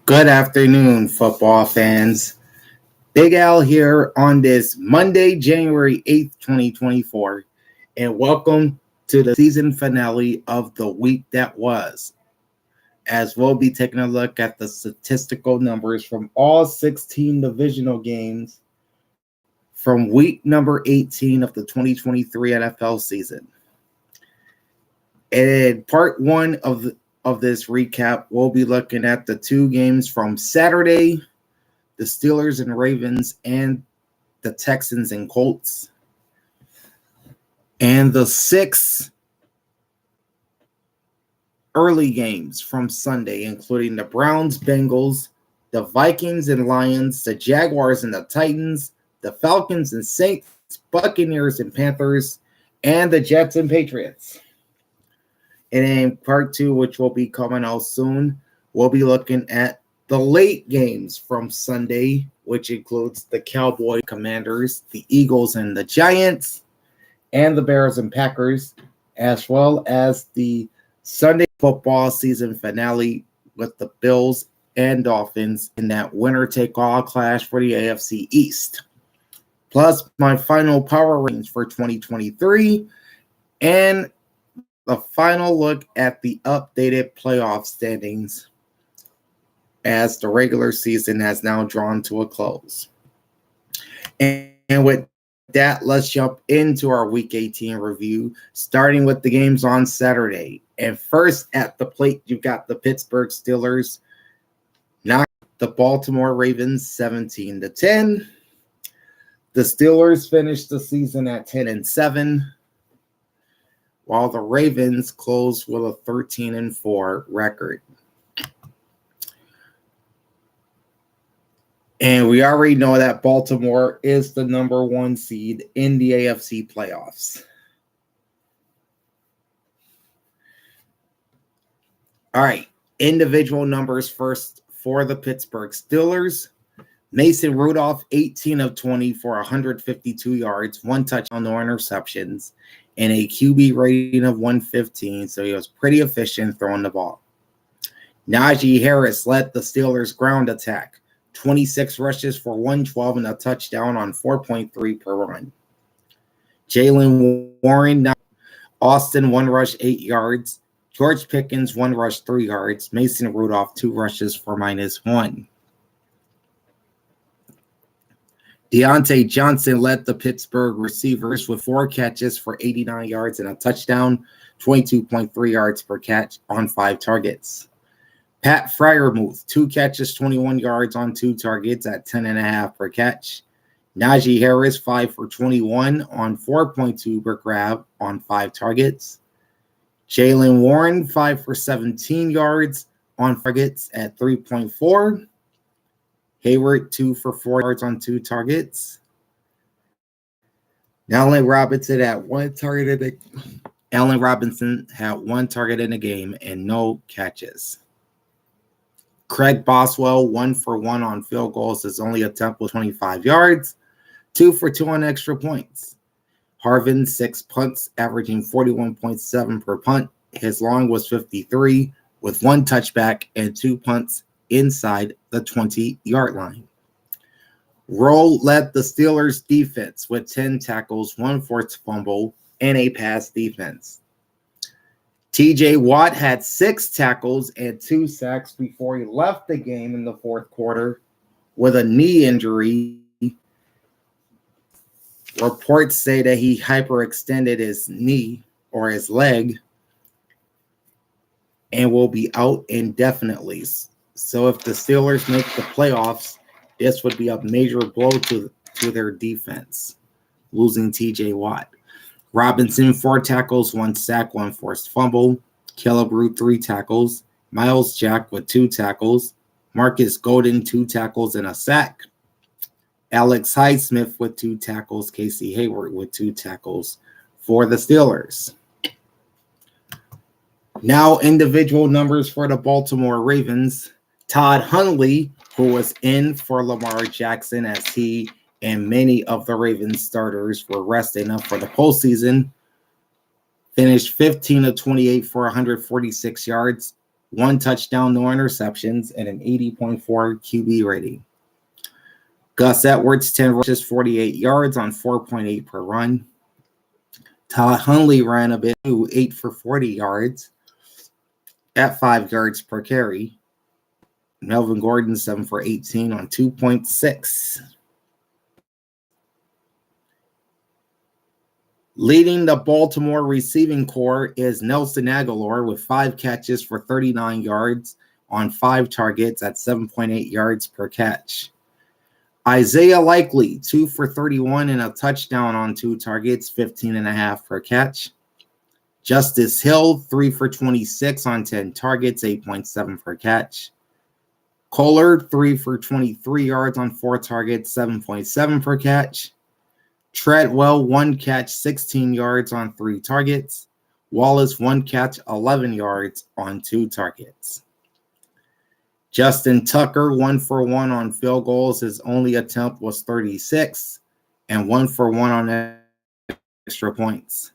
Good afternoon, football fans. Big Al here on this Monday, January 8th, 2024, and welcome to the season finale of the week that was, as we'll be taking a look at the statistical numbers from all 16 divisional games from week number 18 of the 2023 NFL season. In part one of this recap, we'll be looking at the two games from Saturday, the Steelers and Ravens, and the Texans and Colts, and the 6 early games from Sunday, including the Browns, Bengals, the Vikings and Lions, the Jaguars and the Titans, the Falcons and Saints, Buccaneers and Panthers, and the Jets and Patriots. And in part two, which will be coming out soon, we'll be looking at the late games from Sunday, which includes the Cowboys, Commanders, the Eagles and the Giants, and the Bears and Packers, as well as the Sunday football season finale with the Bills and Dolphins in that winner-take-all clash for the AFC East. Plus, my final power range for 2023 and the final look at the updated playoff standings as the regular season has now drawn to a close. And with that, let's jump into our Week 18 review, starting with the games on Saturday. And first at the plate, you've got the Pittsburgh Steelers knocked the Baltimore Ravens 17-10. The Steelers finished the season at 10-7. While the Ravens closed with a 13-4 record. And we already know that Baltimore is the number 1 seed in the AFC playoffs. All right, individual numbers first for the Pittsburgh Steelers. Mason Rudolph, 18 of 20 for 152 yards, 1 touchdown, no interceptions, and a QB rating of 115, so he was pretty efficient throwing the ball. Najee Harris led the Steelers' ground attack, 26 rushes for 112 and a touchdown on 4.3 per run. Jaylen Warren, Austin, 1 rush, 8 yards. George Pickens, 1 rush, 3 yards. Mason Rudolph, 2 rushes for -1. Deontay Johnson led the Pittsburgh receivers with 4 catches for 89 yards and a touchdown, 22.3 yards per catch on 5 targets. Pat Freiermuth, 2 catches, 21 yards on 2 targets at 10.5 per catch. Najee Harris, 5 for 21 on 4.2 per grab on 5 targets. Jaylen Warren, 5 for 17 yards on targets at 3.4. Hayward, 2 for 4 yards on 2 targets. Allen Robinson had 1 target in the game and no catches. Craig Boswell, 1 for 1 on field goals. His only attempt was 25 yards, 2 for 2 on extra points. Harvin, 6 punts, averaging 41.7 per punt. His long was 53, with 1 touchback and 2 punts inside the 20-yard line. Rowe led the Steelers' defense with 10 tackles, 1 forced fumble, and a pass defense. TJ Watt had 6 tackles and 2 sacks before he left the game in the fourth quarter with a knee injury. Reports say that he hyperextended his knee or his leg and will be out indefinitely. So if the Steelers make the playoffs, this would be a major blow to their defense, losing TJ Watt. Robinson, 4 tackles, 1 sack, 1 forced fumble. Killebrew, 3 tackles. Miles Jack with 2 tackles. Marcus Golden, 2 tackles and a sack. Alex Highsmith with 2 tackles. Casey Hayward with 2 tackles for the Steelers. Now individual numbers for the Baltimore Ravens. Todd Hundley, who was in for Lamar Jackson as he and many of the Ravens starters were resting up for the postseason, finished 15 of 28 for 146 yards, 1 touchdown, no interceptions, and an 80.4 QB rating. Gus Edwards, 10 rushes, 48 yards on 4.8 per run. Todd Hundley ran a bit, 8 for 40 yards at 5 yards per carry. Melvin Gordon, 7 for 18 on 2.6. Leading the Baltimore receiving corps is Nelson Aguilar with 5 catches for 39 yards on 5 targets at 7.8 yards per catch. Isaiah Likely, 2 for 31 and a touchdown on 2 targets, 15.5 per catch. Justice Hill, 3 for 26 on 10 targets, 8.7 per catch. Kohler, 3 for 23 yards on 4 targets, 7.7 per catch. Treadwell, 1 catch, 16 yards on 3 targets. Wallace, 1 catch, 11 yards on 2 targets. Justin Tucker, 1 for 1 on field goals. His only attempt was 36, and 1 for 1 on extra points.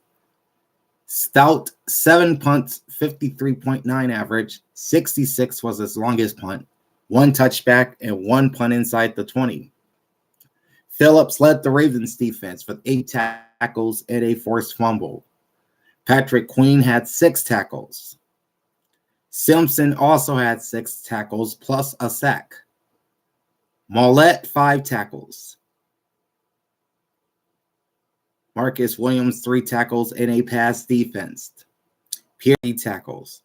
Stout, 7 punts, 53.9 average. 66 was his longest punt. 1 touchback and 1 punt inside the 20. Phillips led the Ravens defense with 8 tackles and a forced fumble. Patrick Queen had 6 tackles. Simpson also had 6 tackles plus a sack. Mollett, 5 tackles. Marcus Williams, 3 tackles and a pass defense. Pierre, 3 tackles.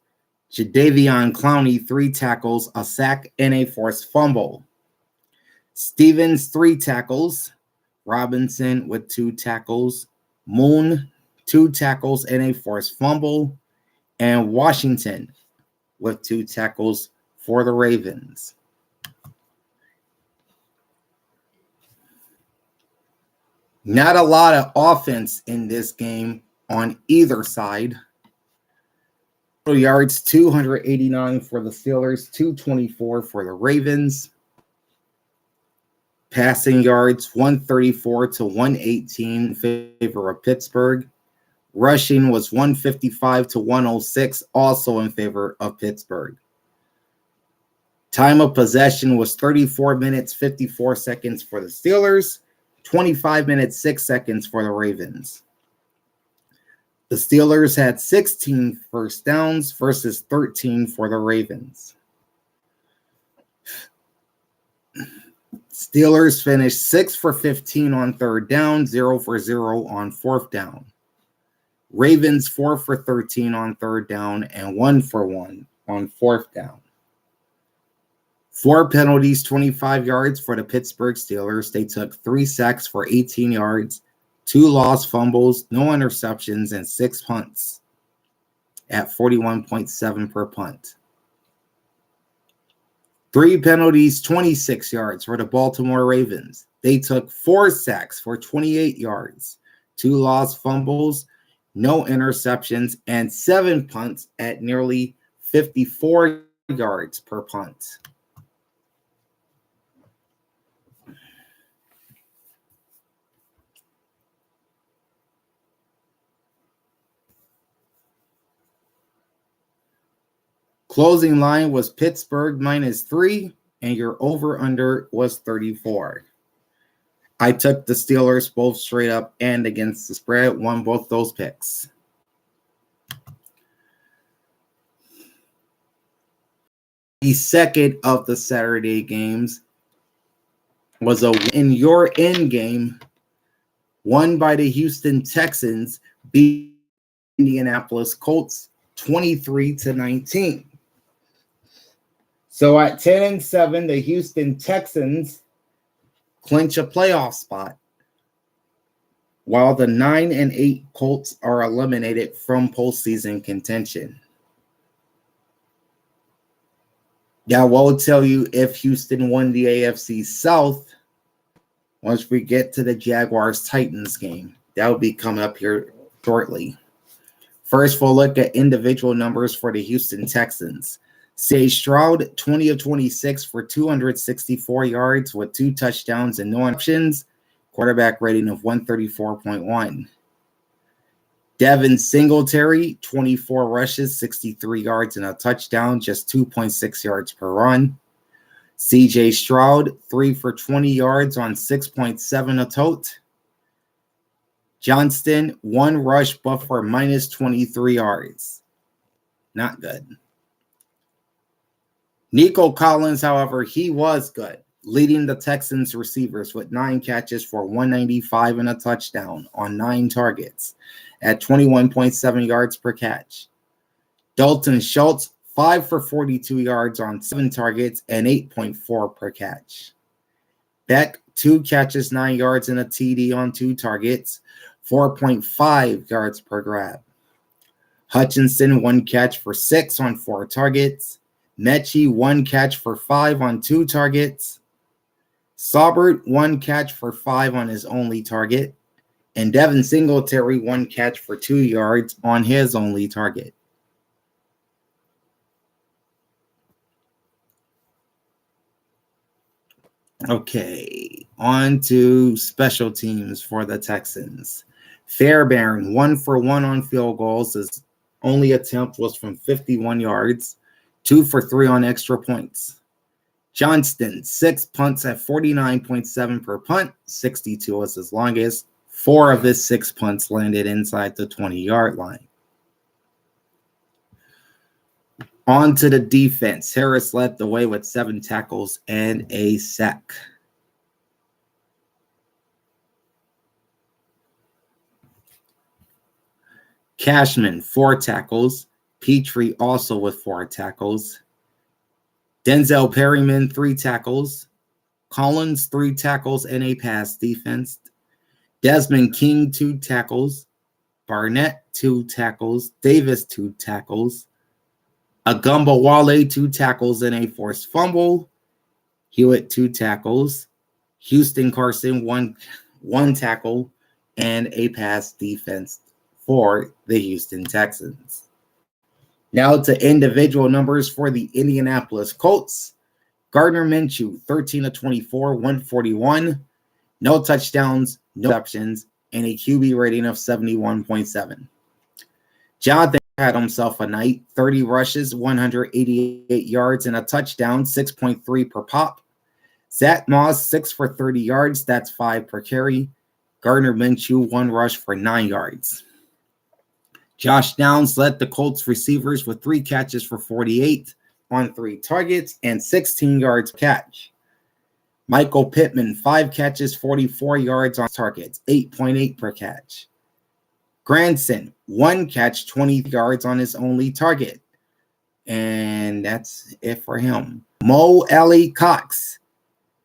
Jadeveon Clowney, 3 tackles, a sack, and a forced fumble. Stevens, 3 tackles. Robinson with 2 tackles. Moon, 2 tackles and a forced fumble. And Washington with 2 tackles for the Ravens. Not a lot of offense in this game on either side. Total yards, 289 for the Steelers, 224 for the Ravens. Passing yards, 134 to 118 in favor of Pittsburgh. Rushing was 155 to 106, also in favor of Pittsburgh. Time of possession was 34 minutes, 54 seconds for the Steelers, 25 minutes, 6 seconds for the Ravens. The Steelers had 16 first downs versus 13 for the Ravens. Steelers finished 6 for 15 on 3rd down, 0 for 0 on 4th down. Ravens 4 for 13 on 3rd down and 1 for 1 on 4th down. 4 penalties, 25 yards for the Pittsburgh Steelers. They took 3 sacks for 18 yards, 2 lost fumbles, no interceptions, and 6 punts at 41.7 per punt. 3 penalties, 26 yards for the Baltimore Ravens. They took 4 sacks for 28 yards, 2 lost fumbles, no interceptions, and 7 punts at nearly 54 yards per punt. Closing line was Pittsburgh -3, and your over-under was 34. I took the Steelers both straight up and against the spread, won both those picks. The second of the Saturday games was a in your end game, won by the Houston Texans, beat Indianapolis Colts 23-19. So at 10-7, the Houston Texans clinch a playoff spot, while the 9-8 Colts are eliminated from postseason contention. Yeah, we'll tell you if Houston won the AFC South once we get to the Jaguars-Titans game. That will be coming up here shortly. First, we'll look at individual numbers for the Houston Texans. C.J. Stroud, 20 of 26 for 264 yards with 2 touchdowns and no interceptions. Quarterback rating of 134.1. Devin Singletary, 24 rushes, 63 yards and a touchdown, just 2.6 yards per run. CJ Stroud, 3 for 20 yards on 6.7 a tote. Johnston, 1 rush, but for minus 23 yards. Not good. Nico Collins, however, he was good, leading the Texans receivers with 9 catches for 195 and a touchdown on 9 targets at 21.7 yards per catch. Dalton Schultz, 5 for 42 yards on 7 targets and 8.4 per catch. Beck, 2 catches, 9 yards and a TD on 2 targets, 4.5 yards per grab. Hutchinson, 1 catch for 6 on 4 targets. Mechie, 1 catch for 5 on 2 targets. Saubert, 1 catch for 5 on his only target. And Devin Singletary, 1 catch for 2 yards on his only target. Okay, on to special teams for the Texans. Fairbairn, 1 for 1 on field goals. His only attempt was from 51 yards. 2 for 3 on extra points. Johnston, 6 punts at 49.7 per punt. 62 was his longest. 4 of his 6 punts landed inside the 20-yard line. On to the defense. Harris led the way with 7 tackles and a sack. Cashman, 4 tackles. Petrie also with 4 tackles. Denzel Perryman, 3 tackles. Collins, 3 tackles and a pass defense. Desmond King, 2 tackles. Barnett, 2 tackles. Davis, 2 tackles. Agumba Wale, 2 tackles and a forced fumble. Hewitt, 2 tackles. Houston Carson, one tackle and a pass defense for the Houston Texans. Now to individual numbers for the Indianapolis Colts. Gardner Minshew, 13 of 24, 141. No touchdowns, no interceptions, and a QB rating of 71.7. Jonathan had himself a night. 30 rushes, 188 yards, and a touchdown, 6.3 per pop. Zach Moss, 6 for 30 yards. That's 5 per carry. Gardner Minshew, 1 rush for 9 yards. Josh Downs led the Colts receivers with 3 catches for 48 on 3 targets and 16 yards per catch. Michael Pittman, 5 catches, 44 yards on targets, 8.8 per catch. Granson, 1 catch, 20 yards on his only target. And that's it for him. Mo Ellie Cox,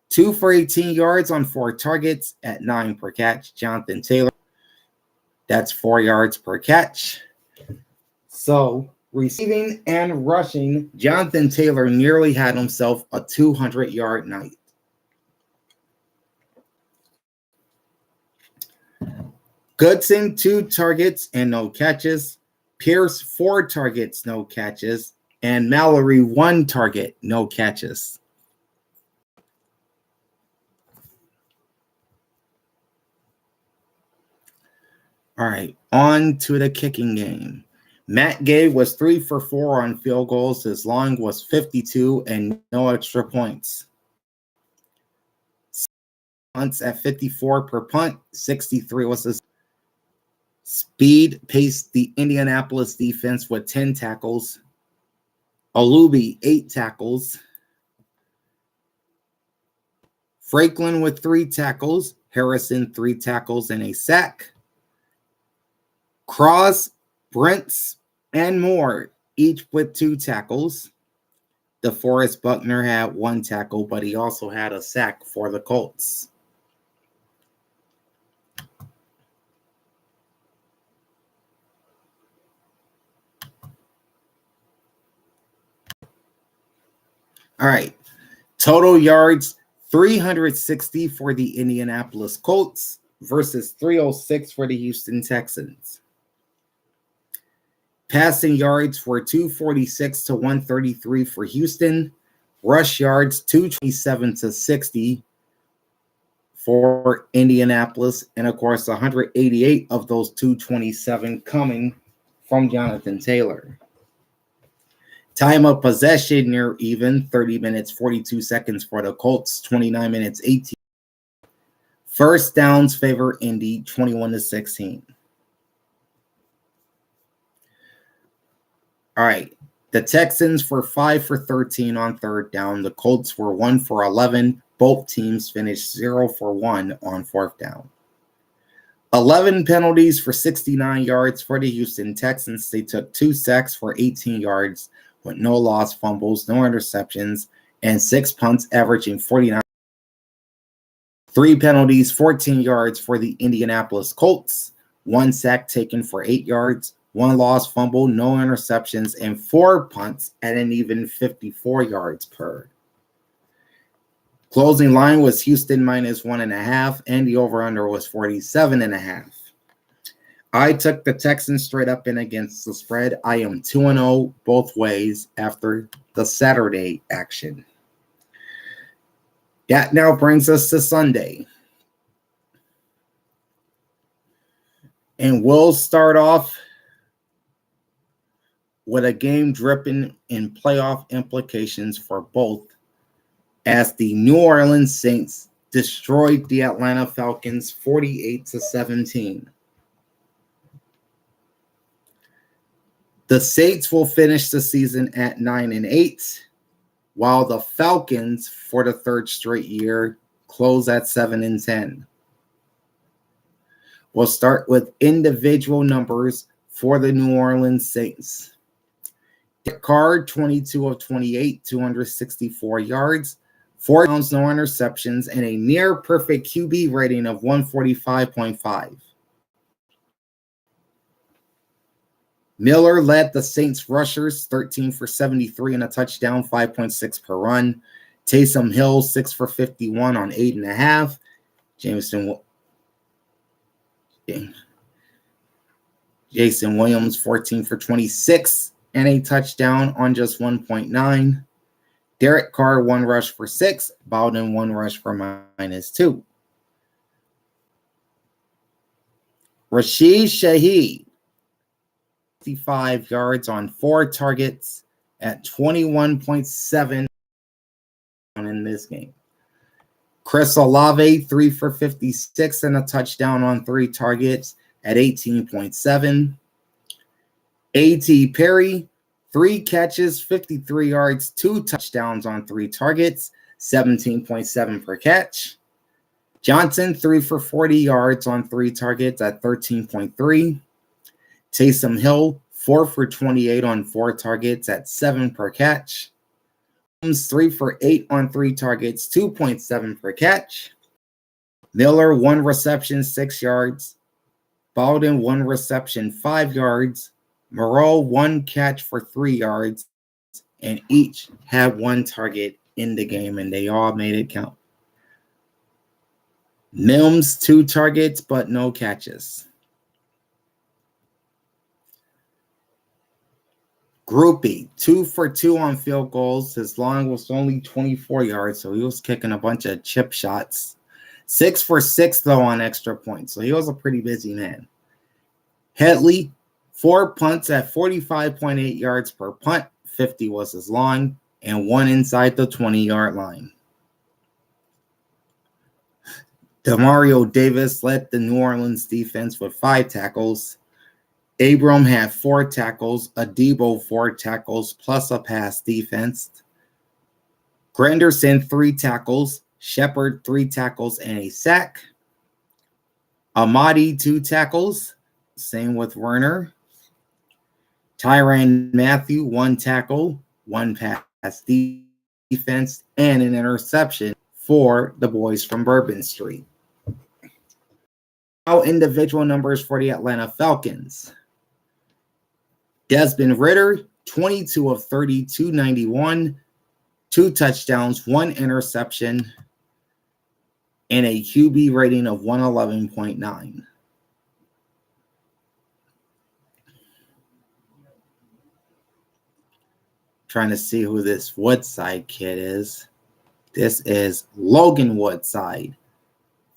2 for 18 yards on 4 targets at 9 per catch. Jonathan Taylor, that's 4 yards per catch. So, receiving and rushing, Jonathan Taylor nearly had himself a 200-yard night. Goodson, 2 targets and no catches. Pierce, 4 targets, no catches. And Mallory, 1 target, no catches. All right, on to the kicking game. Matt Gay was 3 for 4 on field goals. His long was 52 and no extra points. Punts at 54 per punt, 63 was his. Speed paced the Indianapolis defense with 10 tackles. Olubi, 8 tackles. Franklin with 3 tackles. Harrison, 3 tackles and a sack. Cross, Brents, and Moore, each with 2 tackles. DeForest Buckner had 1 tackle, but he also had a sack for the Colts. All right, total yards, 360 for the Indianapolis Colts versus 306 for the Houston Texans. Passing yards were 246 to 133 for Houston. Rush yards, 227 to 60 for Indianapolis, and of course 188 of those 227 coming from Jonathan Taylor. Time of possession near even, 30 minutes 42 seconds for the Colts, 29 minutes 18. First downs favor Indy, 21-16. All right. The Texans were 5 for 13 on third down. The Colts were 1 for 11. Both teams finished 0 for 1 on fourth down. 11 penalties for 69 yards for the Houston Texans. They took 2 sacks for 18 yards with no lost fumbles, no interceptions, and 6 punts averaging 49. 3 penalties, 14 yards for the Indianapolis Colts. 1 sack taken for 8 yards. 1 lost fumble, no interceptions, and 4 punts at an even 54 yards per. Closing line was Houston minus 1.5, and the over-under was 47.5. I took the Texans straight up in against the spread. I am 2-0 both ways after the Saturday action. That now brings us to Sunday. And we'll start off with a game dripping in playoff implications for both, as the New Orleans Saints destroyed the Atlanta Falcons 48-17. The Saints will finish the season at 9-8, while the Falcons, for the third straight year, close at 7-10. We'll start with individual numbers for the New Orleans Saints. Card 22 of 28, 264 yards, 4 touchdowns, no interceptions, and a near perfect QB rating of 145.5. Miller led the Saints rushers, 13 for 73 and a touchdown, 5.6 per run. Taysom Hill, 6 for 51 on 8.5. Jason Williams, 14 for 26 and a touchdown on just 1.9. Derek Carr, 1 rush for 6. Bowden, 1 rush for -2. Rashid Shaheed, 55 yards on 4 targets at 21.7 in this game. Chris Olave, 3 for 56 and a touchdown on 3 targets at 18.7. A.T. Perry, 3 catches, 53 yards, 2 touchdowns on 3 targets, 17.7 per catch. Johnson, 3 for 40 yards on 3 targets at 13.3. Taysom Hill, 4 for 28 on 4 targets at 7 per catch. 3 for 8 on 3 targets, 2.7 per catch. Miller, 1 reception, 6 yards. Bowden, 1 reception, 5 yards. Moreau, 1 catch for 3 yards. And each had 1 target in the game, and they all made it count. Mims, 2 targets, but no catches. Groupie, 2 for 2 on field goals. His long was only 24 yards, so he was kicking a bunch of chip shots. 6 for 6, though, on extra points, so he was a pretty busy man. Headley, 4 punts at 45.8 yards per punt. 50 was his long, and 1 inside the 20-yard line. Demario Davis led the New Orleans defense with 5 tackles. Abram had 4 tackles, Adebo 4 tackles, plus a pass defense. Granderson 3 tackles, Shepard 3 tackles and a sack. Amadi 2 tackles, same with Werner. Tyrann Mathieu 1 tackle, 1 pass defense, and an interception for the boys from Bourbon Street. Now individual numbers for the Atlanta Falcons. Desmond Ridder, 22 of 30, 291, 2 touchdowns, 1 interception, and a QB rating of 111.9. Trying to see who this Woodside kid is. This is Logan Woodside,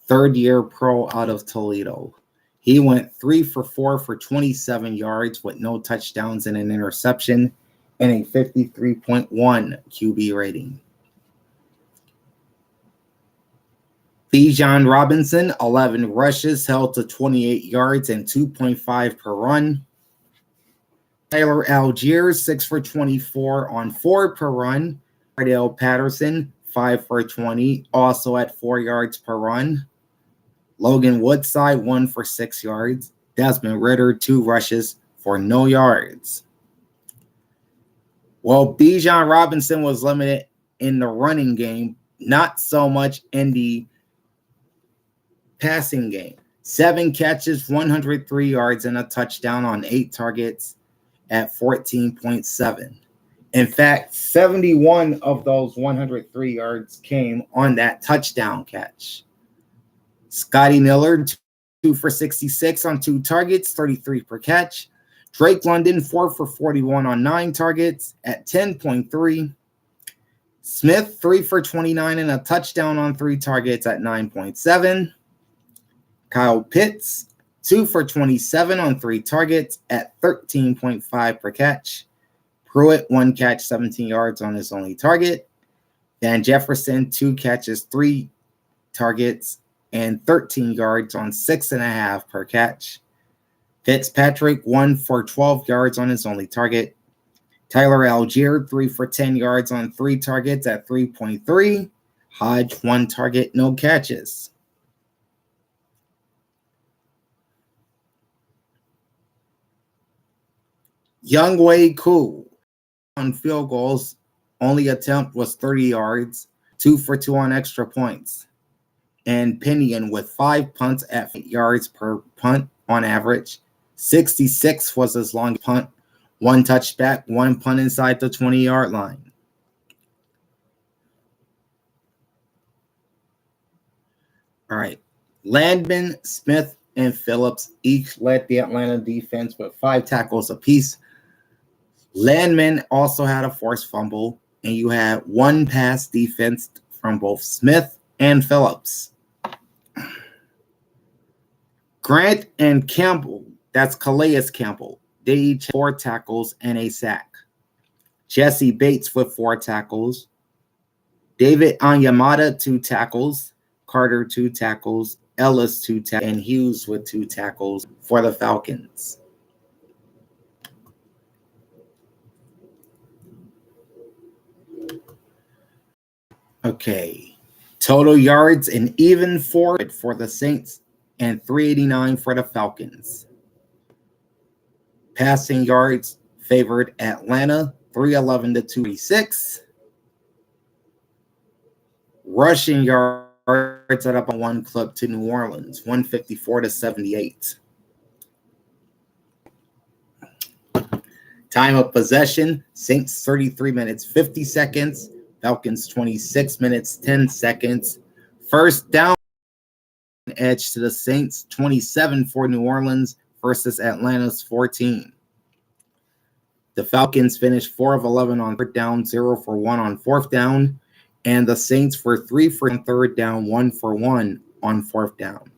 third-year pro out of Toledo. He went 3 for 4 for 27 yards with no touchdowns and an interception and a 53.1 QB rating. Bijan Robinson, 11 rushes, held to 28 yards and 2.5 per run. Tyler Algier, 6 for 24 on 4 per run. Cardale Patterson, 5 for 20, also at 4 yards per run. Logan Woodside, 1 for 6 yards. Desmond Ritter, 2 rushes for no yards. Well, Bijan Robinson was limited in the running game, not so much in the passing game. 7 catches, 103 yards, and a touchdown on 8 targets at 14.7. In fact, 71 of those 103 yards came on that touchdown catch. Scotty Miller, 2 for 66 on 2 targets, 33 per catch. Drake London, 4 for 41 on 9 targets at 10.3. Smith, 3 for 29 and a touchdown on 3 targets at 9.7. Kyle Pitts, 2 for 27 on 3 targets at 13.5 per catch. Pruitt, 1 catch, 17 yards on his only target. Van Jefferson, 2 catches, 3 targets, and 13 yards on 6.5 per catch. Fitzpatrick, 1 for 12 yards on his only target. Tyler Algier, 3 for 10 yards on 3 targets at 3.3. Hodge, 1 target, no catches. Younghoe Koo on field goals, only attempt was 30 yards, 2 for 2 on extra points. And Pinion with 5 punts at 8 yards per punt on average. 66 was his long punt, 1 touchback, 1 punt inside the 20-yard line. All right. Landman, Smith, and Phillips each led the Atlanta defense with 5 tackles apiece. Landman also had a forced fumble, and you had 1 pass defense from both Smith and Phillips. Grant and Campbell, that's Calais Campbell, they each had 4 tackles and a sack. Jesse Bates with 4 tackles. David Onyemata, 2 tackles. Carter, 2 tackles. Ellis, 2 tackles. And Hughes with 2 tackles for the Falcons. Okay. Total yards and even for the Saints and 389 for the Falcons. Passing yards favored Atlanta, 311 to 286. Rushing yards at up on 1 clip to New Orleans, 154 to 78. Time of possession, Saints 33 minutes, 50 seconds. Falcons 26 minutes, 10 seconds. First down, edge to the Saints, 27 for New Orleans versus Atlanta's 14. The Falcons finished 4 of 11 on 3rd down, 0 for 1 on 4th down. And the Saints were 3 for 3rd down, 1 for 1 on 4th down.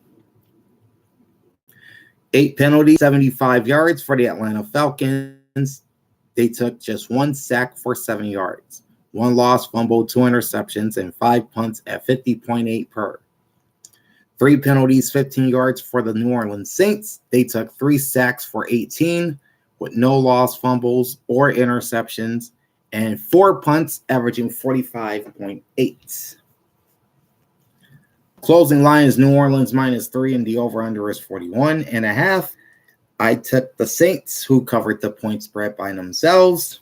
8 penalties, 75 yards for the Atlanta Falcons. They took just 1 sack for 7 yards. 1 loss, fumble, 2 interceptions, and 5 punts at 50.8 per. 3 penalties, 15 yards for the New Orleans Saints. They took 3 sacks for 18 with no lost fumbles or interceptions, and 4 punts averaging 45.8. Closing line is New Orleans -3, and the over-under is 41.5. I took the Saints, who covered the point spread by themselves.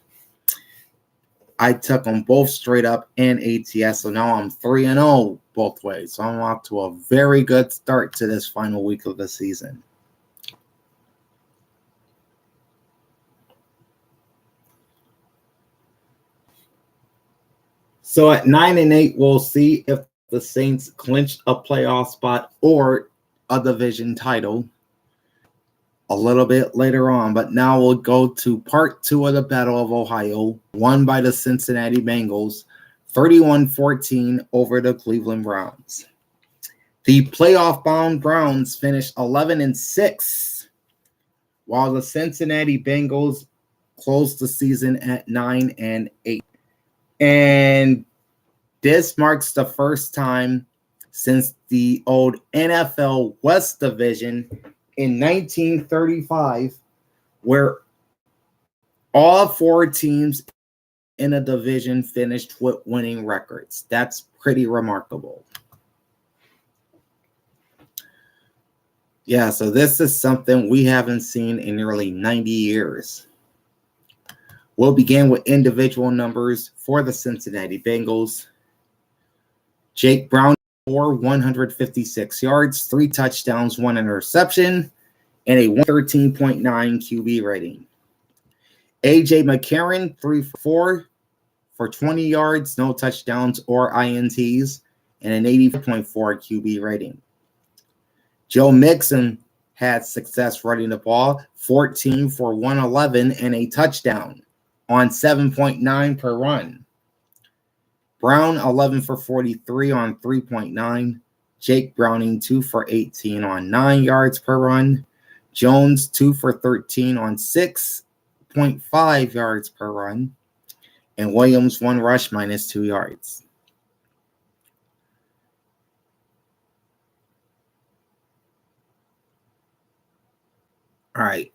I took them both straight up and ATS, so now I'm 3-0 both ways. So I'm off to a very good start to this final week of the season. So at 9-8, we'll see if the Saints clinch a playoff spot or a division title a little bit later on. But now we'll go to part 2 of the Battle of Ohio, won by the Cincinnati Bengals, 31-14 over the Cleveland Browns. The playoff-bound Browns finished 11-6, while the Cincinnati Bengals closed the season at 9-8. And this marks the first time since the old NFL West Division in 1935 where all four teams in a division finished with winning records. That's pretty remarkable. Yeah, so this is something we haven't seen in nearly 90 years. We'll begin with individual numbers for the Cincinnati Bengals. Jake Brown, 156 yards, 3 touchdowns, 1 interception, and a 113.9 QB rating. A.J. McCarron, 3 for 4 for 20 yards, no touchdowns or INTs, and an 80.4 QB rating. Joe Mixon had success running the ball, 14 for 111 and a touchdown on 7.9 per run. Brown, 11 for 43 on 3.9. Jake Browning, 2 for 18 on 9 yards per run. Jones, 2 for 13 on 6.5 yards per run. And Williams, 1 rush, minus 2 yards. All right.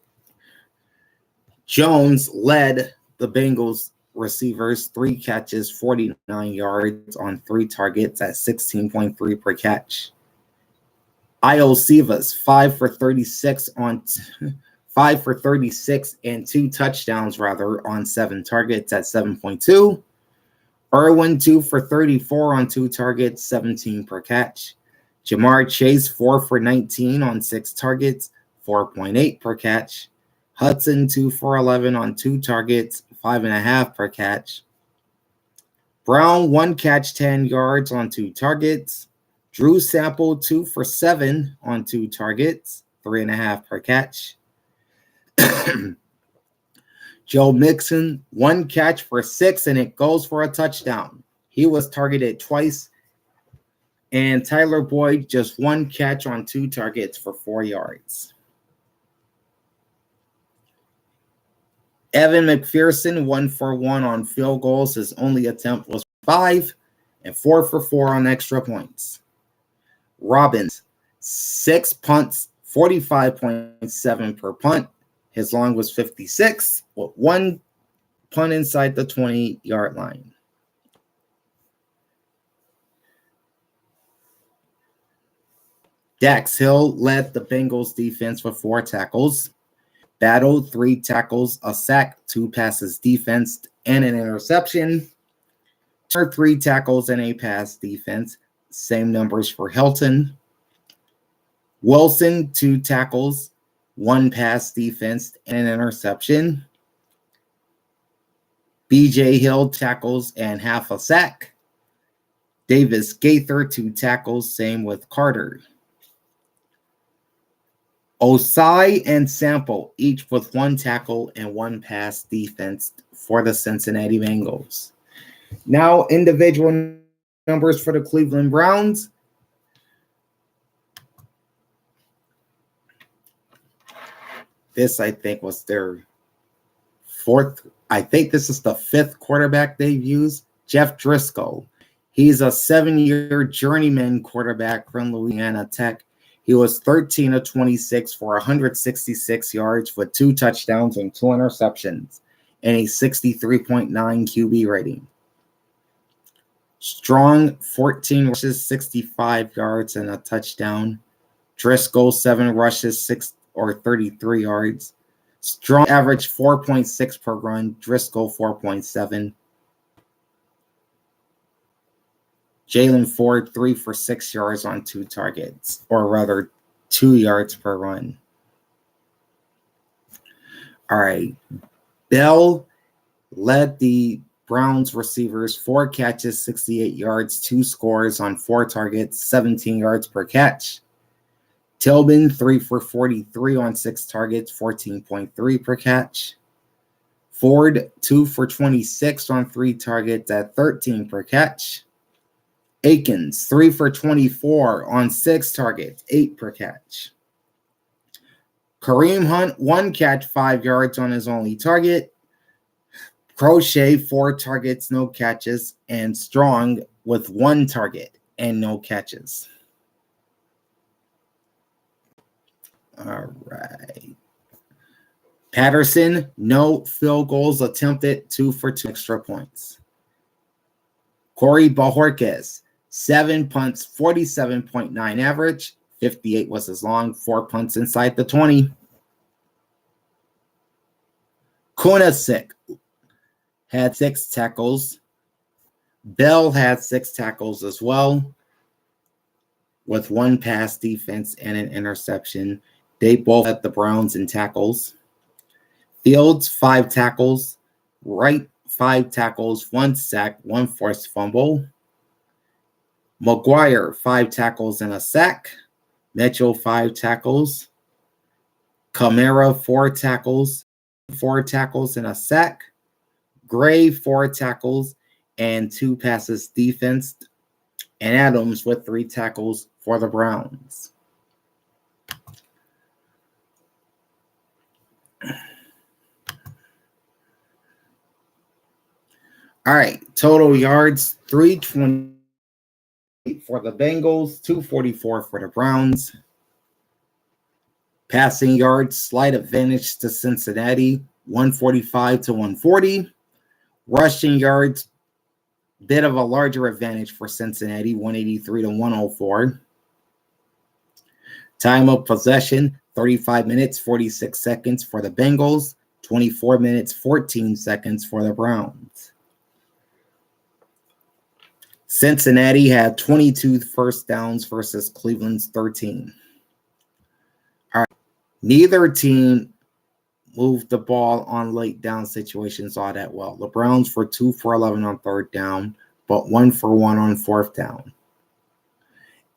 Jones led the Bengals receivers, 3 catches, 49 yards on 3 targets at 16.3 per catch. Io Sivas, 5 for 36 and 2 touchdowns on 7 targets at 7.2. Irwin, 2 for 34 on 2 targets, 17 per catch. Jamar Chase, 4 for 19 on 6 targets, 4.8 per catch. Hudson, 2 for 11 on 2 targets, 5.5 per catch. Brown, 1 catch, 10 yards on 2 targets. Drew Sample, 2 for 7 on 2 targets, 3.5 per catch. Joe Mixon, 1 catch for 6, and it goes for a touchdown. He was targeted twice. And Tyler Boyd, just 1 catch on 2 targets for 4 yards. Evan McPherson, 1 for 1 on field goals. His only attempt was 5, and 4 for 4 on extra points. Robbins, 6 punts, 45.7 per punt. His long was 56, with 1 punt inside the 20-yard line. Dax Hill led the Bengals defense with 4 tackles. Battle, 3 tackles, a sack, 2 passes defense, and an interception. 3 tackles and a pass defense. Same numbers for Hilton. Wilson, 2 tackles, 1 pass defense, and an interception. BJ Hill, tackles and half a sack. Davis Gaither, 2 tackles, same with Carter. Osai and Sample, each with 1 tackle and 1 pass defense for the Cincinnati Bengals. Now, individual numbers for the Cleveland Browns. This, I think, was their 4th. I think this is the 5th quarterback they've used. Jeff Driscoll. He's a 7-year journeyman quarterback from Louisiana Tech. He was 13 of 26 for 166 yards with 2 touchdowns and 2 interceptions and a 63.9 QB rating. Strong, 14 rushes, 65 yards and a touchdown. Driscoll, 7 rushes, 33 yards. Strong average 4.6 per run. Driscoll, 4.7. Jalen Ford, 3 for 6 yards on 2 targets, or rather 2 yards per run. All right. Bell led the Browns receivers, 4 catches, 68 yards, 2 scores on 4 targets, 17 yards per catch. Tillman, 3 for 43 on 6 targets, 14.3 per catch. Ford, 2 for 26 on 3 targets at 13 per catch. Akins, 3 for 24 on 6 targets, 8 per catch. Kareem Hunt, 1 catch, 5 yards on his only target. Crochet, 4 targets, no catches. And Strong with 1 target and no catches. All right. Patterson, no field goals attempted, 2 for 2 extra points. Corey Bajorquez, 7 punts, 47.9 average. 58 was his long, 4 punts inside the 20. Kunasik had 6 tackles. Bell had 6 tackles as well, with 1 pass defense and an interception. They both had the Browns in tackles. Fields, 5 tackles. Wright, 5 tackles, 1 sack, 1 forced fumble. McGuire, 5 tackles and a sack. Mitchell, 5 tackles. Camara, 4 tackles, 4 tackles and a sack. Gray, 4 tackles and 2 passes defense. And Adams with 3 tackles for the Browns. All right, total yards, 328 for the Bengals, 244 for the Browns. Passing yards, slight advantage to Cincinnati, 145 to 140. Rushing yards, bit of a larger advantage for Cincinnati, 183 to 104. Time of possession, 35 minutes, 46 seconds for the Bengals, 24 minutes, 14 seconds for the Browns. Cincinnati had 22 first downs versus Cleveland's 13. All right. Neither team moved the ball on late down situations all that well. The Browns were 2 for 11 on 3rd down, but 1 for 1 on 4th down.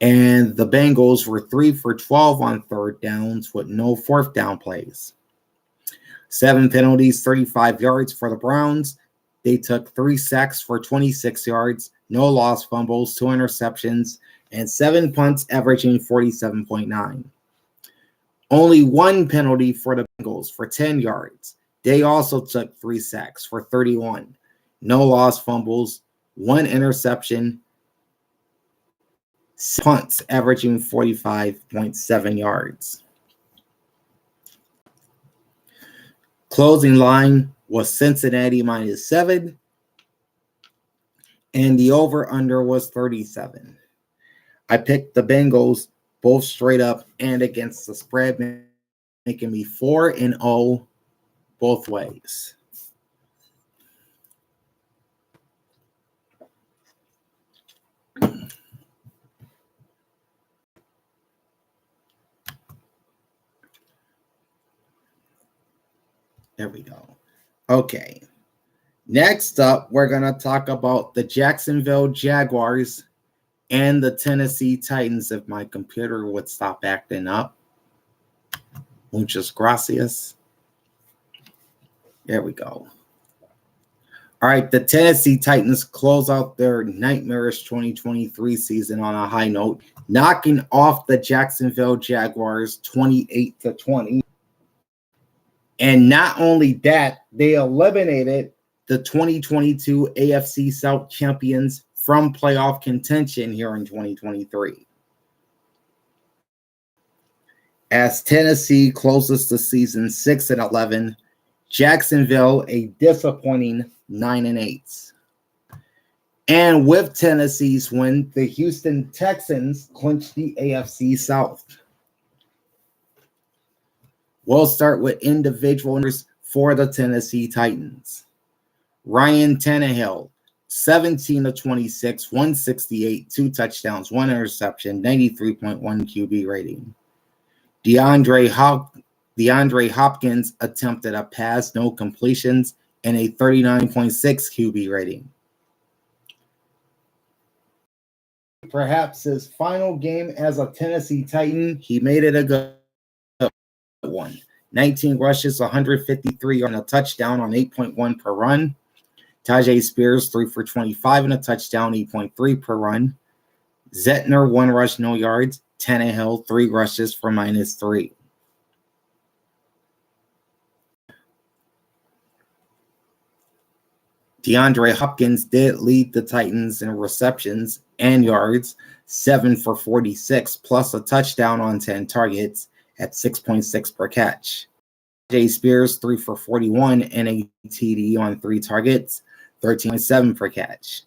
And the Bengals were 3 for 12 on 3rd downs with no 4th down plays. 7 penalties, 35 yards for the Browns. They took 3 sacks for 26 yards, no lost fumbles, 2 interceptions, and 7 punts averaging 47.9. Only 1 penalty for the Bengals for 10 yards. They also took 3 sacks for 31. No lost fumbles, 1 interception, 6 punts averaging 45.7 yards. Closing line was Cincinnati -7, and the over-under was 37. I picked the Bengals both straight up and against the spread, making me 4-0 both ways. There we go. Okay. Next up, we're going to talk about the Jacksonville Jaguars and the Tennessee Titans, if my computer would stop acting up. Muchas gracias. There we go. All right, the Tennessee Titans close out their nightmarish 2023 season on a high note, knocking off the Jacksonville Jaguars 28-20. And not only that, they eliminated the 2022 AFC South champions from playoff contention here in 2023. As Tennessee closes the season 6-11, Jacksonville a disappointing 9-8. And with Tennessee's win, the Houston Texans clinched the AFC South. We'll start with individual numbers for the Tennessee Titans. Ryan Tannehill, 17-26, 168, 2 touchdowns, 1 interception, 93.1 QB rating. DeAndre Hopkins attempted a pass, no completions, and a 39.6 QB rating. Perhaps his final game as a Tennessee Titan, he made it a good one. 19 rushes, 153 and a touchdown on 8.1 per run. Tajay Spears, 3 for 25 and a touchdown, 8.3 per run. Zettner, 1 rush, no yards. Tannehill, 3 rushes for -3. DeAndre Hopkins did lead the Titans in receptions and yards, 7 for 46, plus a touchdown on 10 targets at 6.6 per catch. Jay Spears, 3 for 41 and a TD on 3 targets, 13.7 per catch.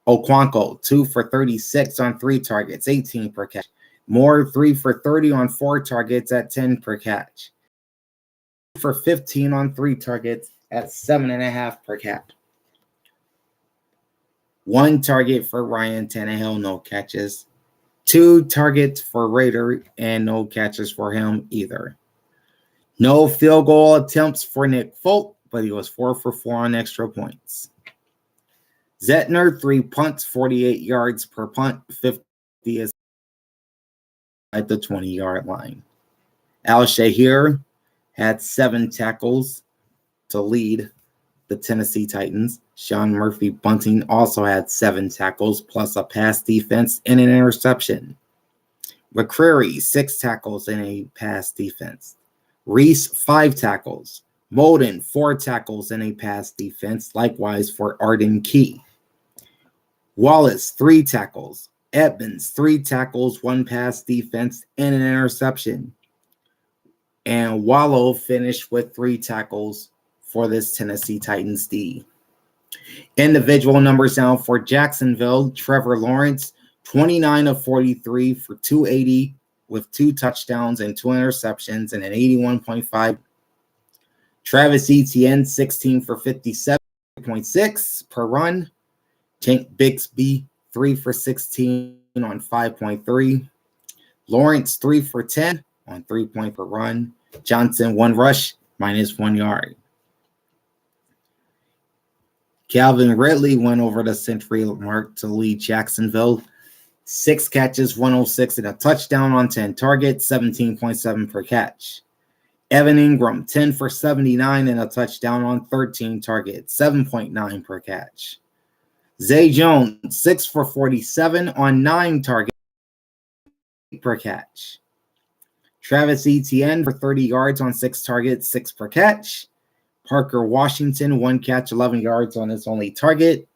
Okonkwo, 2 for 36 on 3 targets, 18 per catch. Moore, 3 for 30 on 4 targets at 10 per catch. For 15 on 3 targets at 7.5 per catch. 1 target for Ryan Tannehill, no catches. 2 targets for Rader and no catches for him either. No field goal attempts for Nick Folk, but he was 4 for 4 on extra points. Zettner, 3 punts, 48 yards per punt, 50 is at the 20-yard line. Al-Shahir had 7 tackles to lead the Tennessee Titans. Sean Murphy-Bunting also had 7 tackles, plus a pass defense and an interception. McCreary, 6 tackles and a pass defense. Reese, 5 tackles. Molden, 4 tackles and a pass defense, likewise for Arden Key. Wallace, 3 tackles. Edmonds, 3 tackles, 1 pass defense, and an interception. And Wallow finished with 3 tackles for this Tennessee Titans D. Individual numbers now for Jacksonville. Trevor Lawrence, 29 of 43 for 280 with 2 touchdowns and 2 interceptions and an 81.5. Travis Etienne, 16 for 57.6 per run. Tank Bixby, 3 for 16 on 5.3. Lawrence, 3 for 10 on 3 point per run. Johnson, 1 rush, -1 yard. Calvin Ridley went over the century mark to lead Jacksonville. 6 catches, 106, and a touchdown on 10 targets, 17.7 per catch. Evan Ingram, 10 for 79 and a touchdown on 13 targets, 7.9 per catch. Zay Jones, 6 for 47 on 9 targets per catch. Travis Etienne for 30 yards on 6 targets, 6 per catch. Parker Washington, 1 catch, 11 yards on his only target.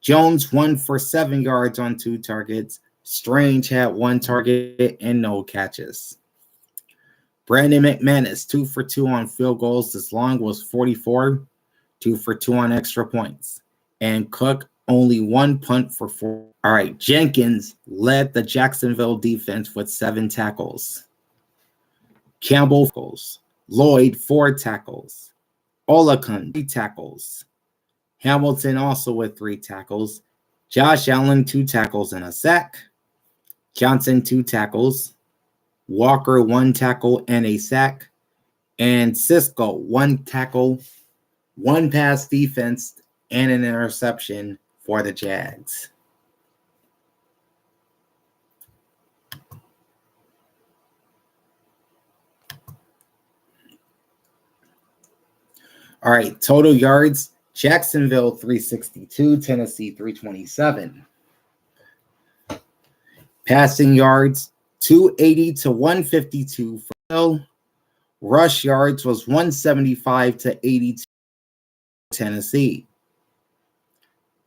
Jones, 1 for 7 yards on 2 targets. Strange had 1 target and no catches. Brandon McManus, 2 for 2 on field goals. This long was 44, 2 for 2 on extra points. And Cook, only 1 punt for 4. All right, Jenkins led the Jacksonville defense with 7 tackles. Campbell, Lloyd, 4 tackles. Olakun, 3 tackles. Hamilton also with 3 tackles. Josh Allen, 2 tackles and a sack. Johnson, 2 tackles. Walker, 1 tackle and a sack. And Cisco, 1 tackle, 1 pass defense, and an interception for the Jags. All right, total yards, Jacksonville 362, Tennessee 327. Passing yards, 280 to 152 for Hill. Rush yards was 175 to 82 Tennessee.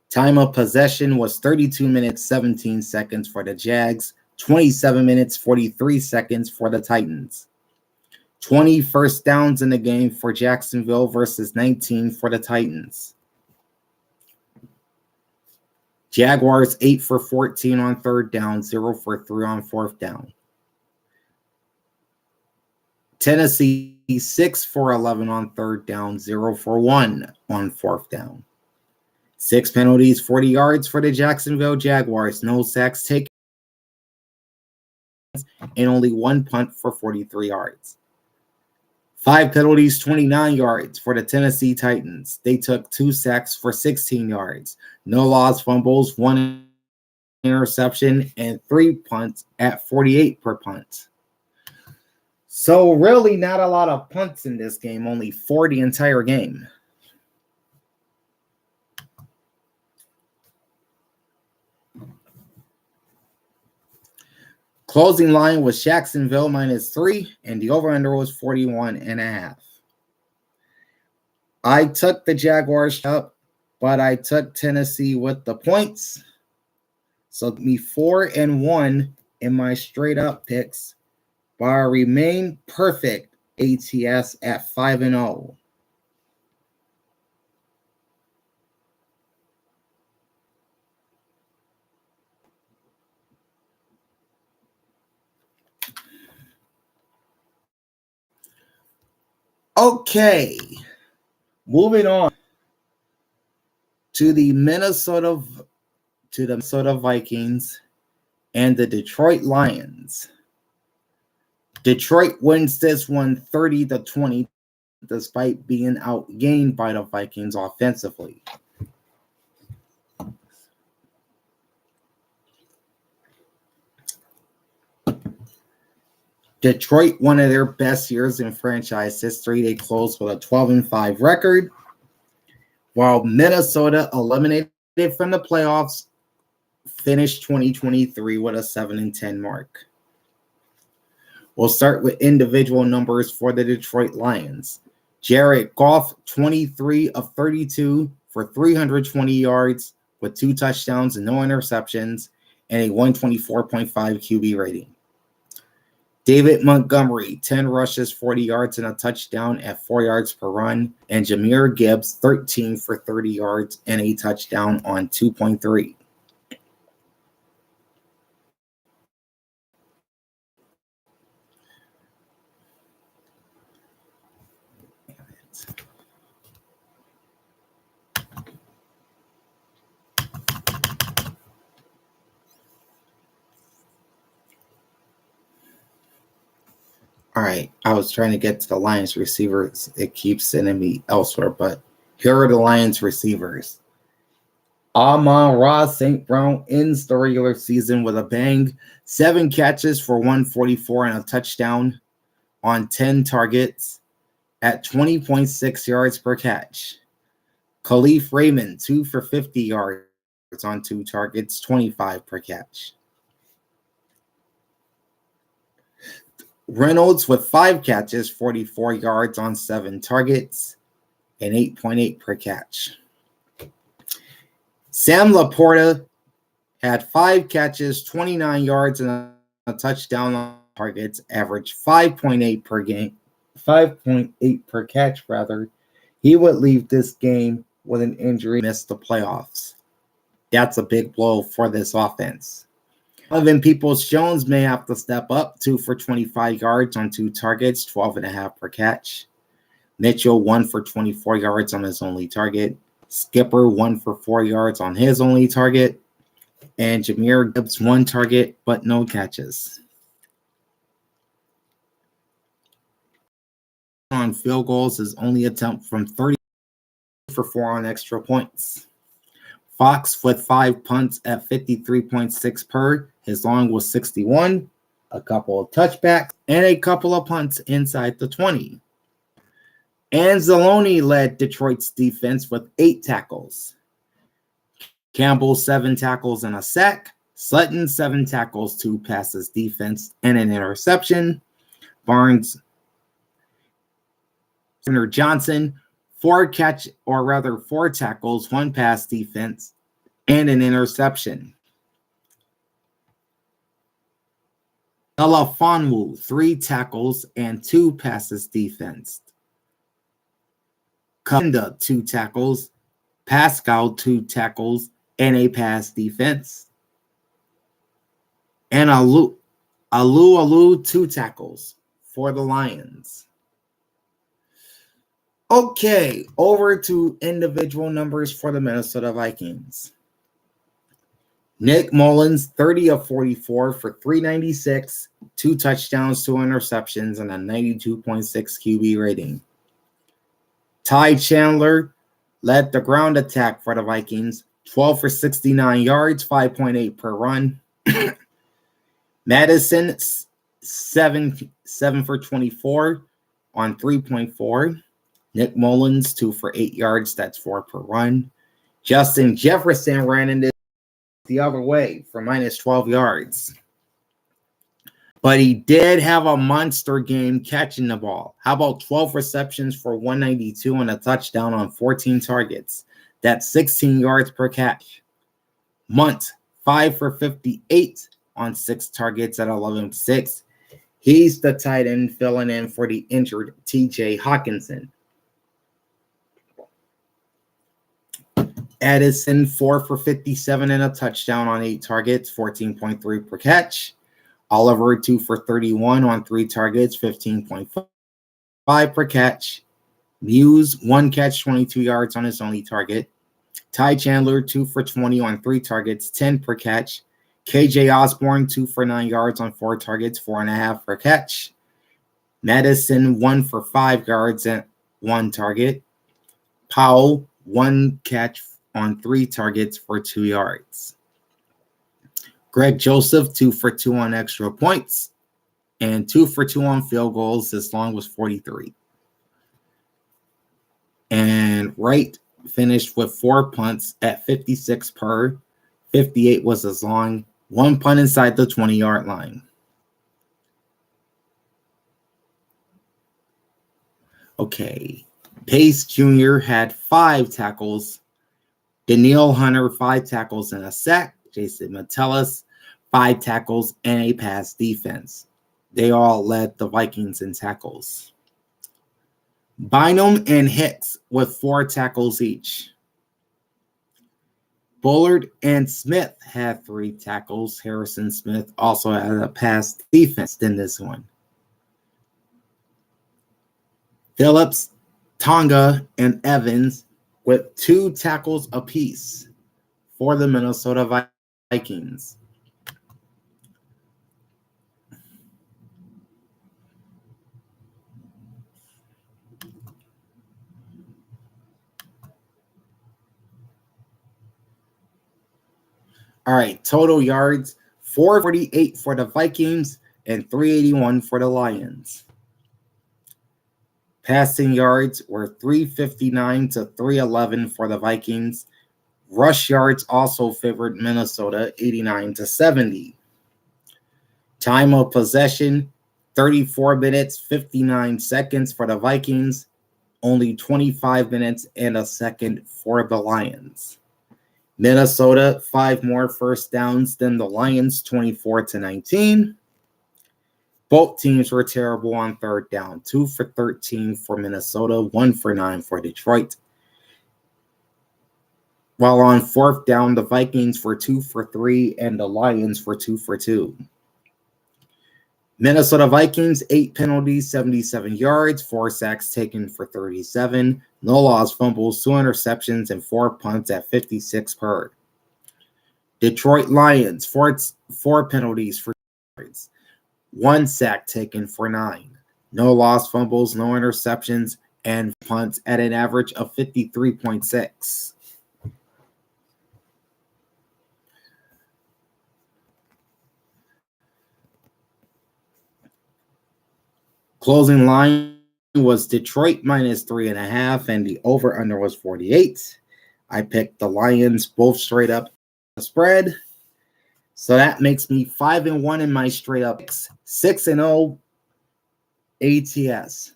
Time of possession was 32 minutes, 17 seconds for the Jags, 27 minutes, 43 seconds for the Titans. 20 first downs in the game for Jacksonville versus 19 for the Titans. Jaguars 8 for 14 on 3rd down, 0 for 3 on 4th down. Tennessee 6 for 11 on 3rd down, 0 for 1 on 4th down. 6 penalties, 40 yards for the Jacksonville Jaguars. No sacks taken and only 1 punt for 43 yards. 5 penalties, 29 yards for the Tennessee Titans. They took 2 sacks for 16 yards. No lost fumbles, 1 interception, and 3 punts at 48 per punt. So really not a lot of punts in this game, only 4 the entire game. Closing line was Jacksonville -3, and the over-under was 41.5. I took the Jaguars up, but I took Tennessee with the points. So me 4-1 in my straight up picks, but I remain perfect ATS at 5-0. Okay, moving on to the Minnesota Vikings and the Detroit Lions. Detroit wins this one 30-20, despite being outgained by the Vikings offensively. Detroit, one of their best years in franchise history, they closed with a 12-5 record, while Minnesota, eliminated from the playoffs, finished 2023 with a 7-10 mark. We'll start with individual numbers for the Detroit Lions. Jared Goff, 23 of 32 for 320 yards with 2 touchdowns and no interceptions, and a 124.5 QB rating. David Montgomery, 10 rushes, 40 yards, and a touchdown at 4 yards per run. And Jahmyr Gibbs, 13 for 30 yards and a touchdown on 2.3. All right, I was trying to get to the Lions receivers. It keeps sending me elsewhere, but here are the Lions receivers. Amon-Ra St. Brown ends the regular season with a bang. 7 catches for 144 and a touchdown on 10 targets at 20.6 yards per catch. Khalif Raymond, 2 for 50 yards on 2 targets, 25 per catch. Reynolds with 5 catches, 44 yards on 7 targets, and 8.8 per catch. Sam Laporta had 5 catches, 29 yards, and a touchdown on targets, averaged 5.8 per game, 5.8 per catch, rather. He would leave this game with an injury, miss the playoffs. That's a big blow for this offense. Evan Peoples-Jones may have to step up, 2 for 25 yards on 2 targets, 12.5 per catch. Mitchell, 1 for 24 yards on his only target. Skipper, 1 for 4 yards on his only target. And Jahmyr Gibbs, 1 target, but no catches. On field goals, his only attempt from 30 for 4 on extra points. Fox with 5 punts at 53.6 per. His long was 61, a couple of touchbacks, and a couple of punts inside the 20. Anzalone led Detroit's defense with 8 tackles. Campbell, 7 tackles and a sack. Sutton, 7 tackles, 2 passes defense, and an interception. Barnes, Johnson, 4 tackles, 1 pass defense, and an interception. Alafonwu, 3 tackles and 2 passes defense. Kunda, 2 tackles. Pascal, 2 tackles and a pass defense. And Alu, 2 tackles for the Lions. Okay, over to individual numbers for the Minnesota Vikings. Nick Mullins, 30 of 44 for 396, 2 touchdowns, 2 interceptions, and a 92.6 QB rating. Ty Chandler led the ground attack for the Vikings, 12 for 69 yards, 5.8 per run. Madison, 7 for 24 on 3.4. Nick Mullins, 2 for 8 yards, that's 4 per run. Justin Jefferson ran into the other way for -12 yards. But he did have a monster game catching the ball. How about 12 receptions for 192 and a touchdown on 14 targets? That's 16 yards per catch. Munt, 5 for 58 on 6 targets at 11-6. He's the tight end filling in for the injured TJ Hawkinson. Addison, 4 for 57 and a touchdown on 8 targets, 14.3 per catch. Oliver, 2 for 31 on 3 targets, 15.5 per catch. Muse, 1 catch, 22 yards on his only target. Ty Chandler, 2 for 20 on 3 targets, 10 per catch. KJ Osborne, 2 for 9 yards on 4 targets, 4.5 per catch. Madison, 1 for 5 yards and 1 target. Powell, 1 catch on 3 targets for 2 yards. Greg Joseph, 2 for 2 on extra points and 2 for 2 on field goals. His long was 43. And Wright finished with 4 punts at 56 per. 58 was his long. 1 punt inside the 20-yard line. Okay. Pace Jr. had 5 tackles. Daniil Hunter, 5 tackles and a sack. Jason Metellus, 5 tackles and a pass defense. They all led the Vikings in tackles. Bynum and Hicks with 4 tackles each. Bullard and Smith had 3 tackles. Harrison Smith also had a pass defense in this one. Phillips, Tonga, and Evans with 2 tackles apiece for the Minnesota Vikings. All right, total yards, 448 for the Vikings and 381 for the Lions. Passing yards were 359 to 311 for the Vikings. Rush yards also favored Minnesota, 89 to 70. Time of possession, 34 minutes, 59 seconds for the Vikings, only 25 minutes and a second for the Lions. Minnesota, 5 more first downs than the Lions, 24 to 19. Both teams were terrible on third down, 2 for 13 for Minnesota, 1 for 9 for Detroit. While on fourth down, the Vikings were 2 for 3 and the Lions were 2 for 2. Minnesota Vikings, 8 penalties, 77 yards, 4 sacks taken for 37, no lost fumbles, 2 interceptions, and 4 punts at 56 per. Detroit Lions, 4 penalties for yards, 1 sack taken for 9, no lost fumbles, no interceptions, and punts at an average of 53.6. Closing line was Detroit minus 3.5, and the over-under was 48. I picked the Lions both straight up spread. So that makes me 5-1 in my straight up 6-0 ATS.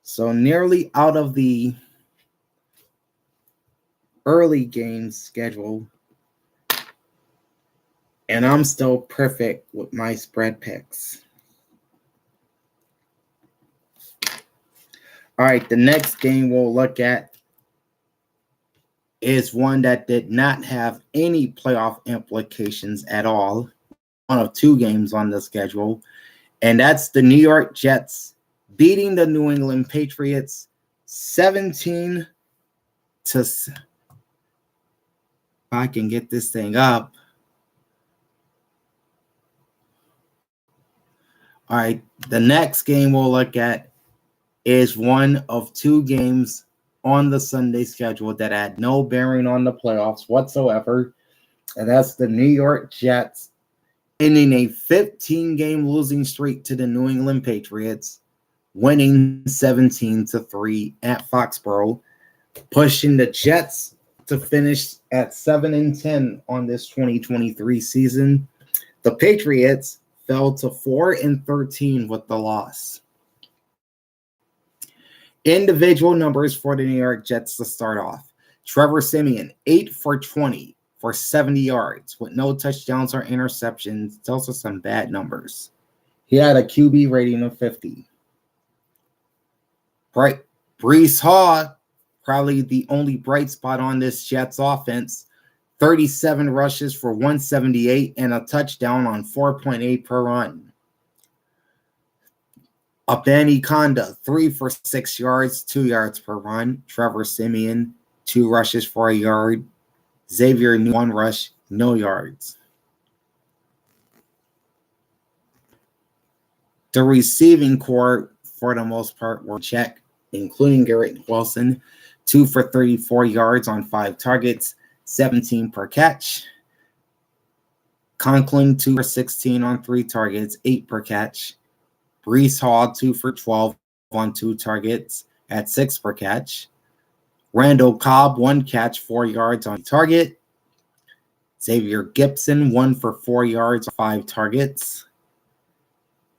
So nearly out of the early game schedule. And I'm still perfect with my spread picks. All right, the next game we'll look at is one that did not have any playoff implications at all. One of 2 games on the schedule, and that's the New York Jets beating the New England Patriots 17 to. If I can get this thing up. All right, the next game we'll look at is one of 2 games on the Sunday schedule that had no bearing on the playoffs whatsoever, and that's the New York Jets ending a 15-game losing streak to the New England Patriots, winning 17-3 at Foxborough, pushing the Jets to finish at 7-10 on this 2023 season. The Patriots fell to 4-13 with the loss. Individual numbers for the New York Jets to start off. Trevor Siemian, 8 for 20 for 70 yards with no touchdowns or interceptions. Tells us some bad numbers. He had a QB rating of 50. Right. Breece Hall, probably the only bright spot on this Jets offense. 37 rushes for 178 and a touchdown on 4.8 per run. Abani Konda, 3 for 6 yards, 2 yards per run. Trevor Siemian, 2 rushes for a yard. Xavier, 1 rush, no yards. The receiving core, for the most part, were check, including Garrett Wilson, 2 for 34 yards on 5 targets, 17 per catch. Conklin, 2 for 16 on 3 targets, 8 per catch. Breece Hall, 2 for 12 on 2 targets at 6 per catch. Randall Cobb, 1 catch, 4 yards on target. Xavier Gibson, 1 for 4 yards on 5 targets.